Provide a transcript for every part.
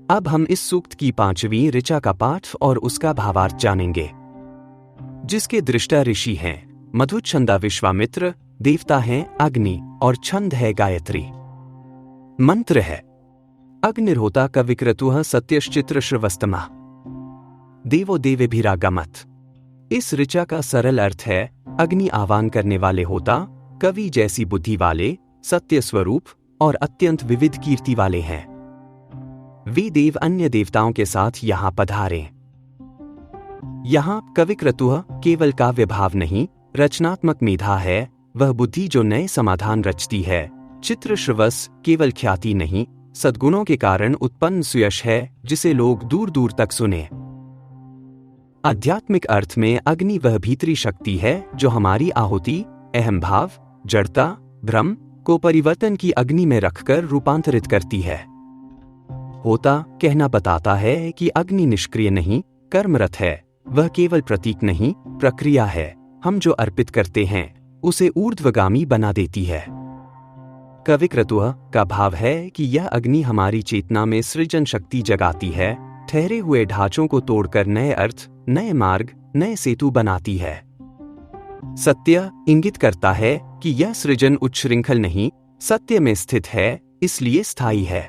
अब हम इस सूक्त की 5वीं ऋचा का पाठ और उसका भावार्थ जानेंगे, जिसके दृष्टा ऋषि हैं मधु, छंदा विश्वामित्र, देवता हैं अग्नि और छंद है गायत्री। मंत्र है अग्निर्होता कविक्रतुः सत्यश्चित्र श्रवस्तमा देवो देवेभिरागमत्। इस ऋचा का सरल अर्थ है अग्नि आह्वान करने वाले होता, कवि जैसी बुद्धि वाले, सत्य स्वरूप और अत्यंत विविध कीर्ति वाले हैं। वे देव अन्य देवताओं के साथ यहां पधारे। यहां कविक्रतुः केवल काव्य भाव नहीं, रचनात्मक मेधा है, वह बुद्धि जो नए समाधान रचती है। चित्र श्रवस केवल ख्याति नहीं, सद्गुणों के कारण उत्पन्न सुयश है जिसे लोग दूर दूर तक सुने। आध्यात्मिक अर्थ में अग्नि वह भीतरी शक्ति है जो हमारी आहुति, अहम भाव, जड़ता, भ्रम को परिवर्तन की अग्नि में रखकर रूपांतरित करती है। होता कहना बताता है कि अग्नि निष्क्रिय नहीं, कर्मरत है, वह केवल प्रतीक नहीं, प्रक्रिया है। हम जो अर्पित करते हैं उसे ऊर्ध्वगामी बना देती है। कविक्रतुः का भाव है कि यह अग्नि हमारी चेतना में सृजन शक्ति जगाती है, ठहरे हुए ढांचों को तोड़कर नए अर्थ, नए मार्ग, नए सेतु बनाती है। सत्य इंगित करता है कि यह सृजन उच्छृंखल नहीं, सत्य में स्थित है, इसलिए स्थायी है।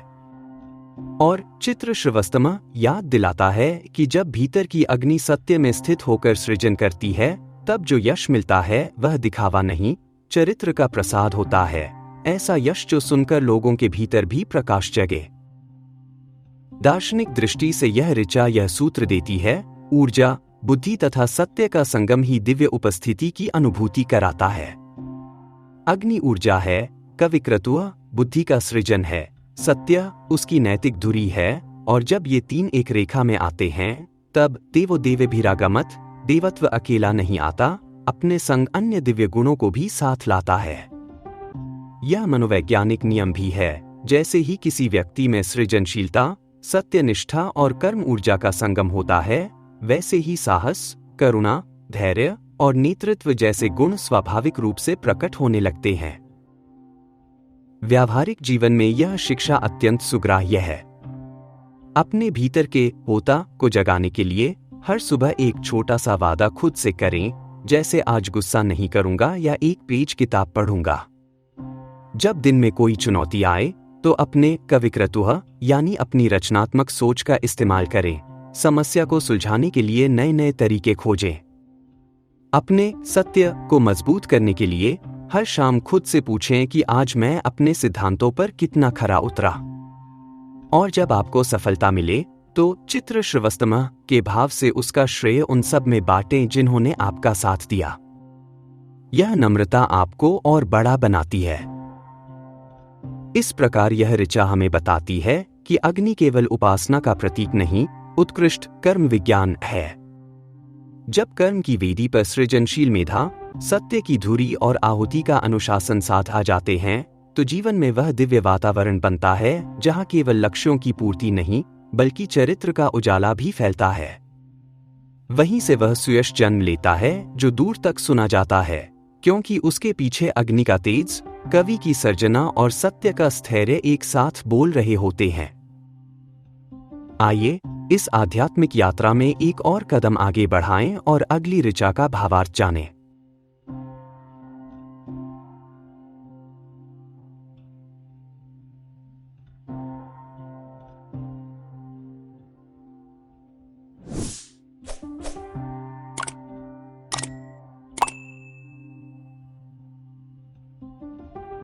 और चित्र श्रवस्तमा याद दिलाता है कि जब भीतर की अग्नि सत्य में स्थित होकर सृजन करती है, तब जो यश मिलता है वह दिखावा नहीं, चरित्र का प्रसाद होता है। ऐसा यश जो सुनकर लोगों के भीतर भी प्रकाश जगे। दार्शनिक दृष्टि से यह ऋचा यह सूत्र देती है, ऊर्जा, बुद्धि तथा सत्य का संगम ही दिव्य उपस्थिति की अनुभूति कराता है। अग्नि ऊर्जा है, कविक्रतुः बुद्धि का सृजन है, सत्य उसकी नैतिक धुरी है, और जब ये तीन एक रेखा में आते हैं तब देवो देवेभिरागमत्, देवत्व अकेला नहीं आता, अपने संग अन्य दिव्य गुणों को भी साथ लाता है। यह मनोवैज्ञानिक नियम भी है, जैसे ही किसी व्यक्ति में सृजनशीलता, सत्यनिष्ठा और कर्म ऊर्जा का संगम होता है, वैसे ही साहस, करुणा, धैर्य और नेतृत्व जैसे गुण स्वाभाविक रूप से प्रकट होने लगते हैं। व्यावहारिक जीवन में यह शिक्षा अत्यंत सुग्राह्य है। अपने भीतर के होता को जगाने के लिए हर सुबह एक छोटा सा वादा खुद से करें, जैसे आज गुस्सा नहीं करूंगा या एक पेज किताब पढ़ूंगा। जब दिन में कोई चुनौती आए तो अपने कविक्रतुः यानी अपनी रचनात्मक सोच का इस्तेमाल करें, समस्या को सुलझाने के लिए नए नए तरीके खोजें। अपने सत्य को मजबूत करने के लिए हर शाम खुद से पूछें कि आज मैं अपने सिद्धांतों पर कितना खरा उतरा। और जब आपको सफलता मिले तो चित्र श्रवस्तमा के भाव से उसका श्रेय उन सब में बांटें जिन्होंने आपका साथ दिया। यह नम्रता आपको और बड़ा बनाती है। इस प्रकार यह ऋचा हमें बताती है कि अग्नि केवल उपासना का प्रतीक नहीं, उत्कृष्ट कर्म विज्ञान है। जब कर्म की वेदी पर सृजनशील मेधा, सत्य की धुरी और आहुति का अनुशासन साथ आ जाते हैं, तो जीवन में वह दिव्य वातावरण बनता है जहां केवल लक्ष्यों की पूर्ति नहीं, बल्कि चरित्र का उजाला भी फैलता है। वहीं से वह सुयश जन्म लेता है जो दूर तक सुना जाता है, क्योंकि उसके पीछे अग्नि का तेज, कवि की सर्जना और सत्य का स्थैर्य एक साथ बोल रहे होते हैं। आइए इस आध्यात्मिक यात्रा में एक और कदम आगे बढ़ाएं और अगली ऋचा का भावार्थ जानें।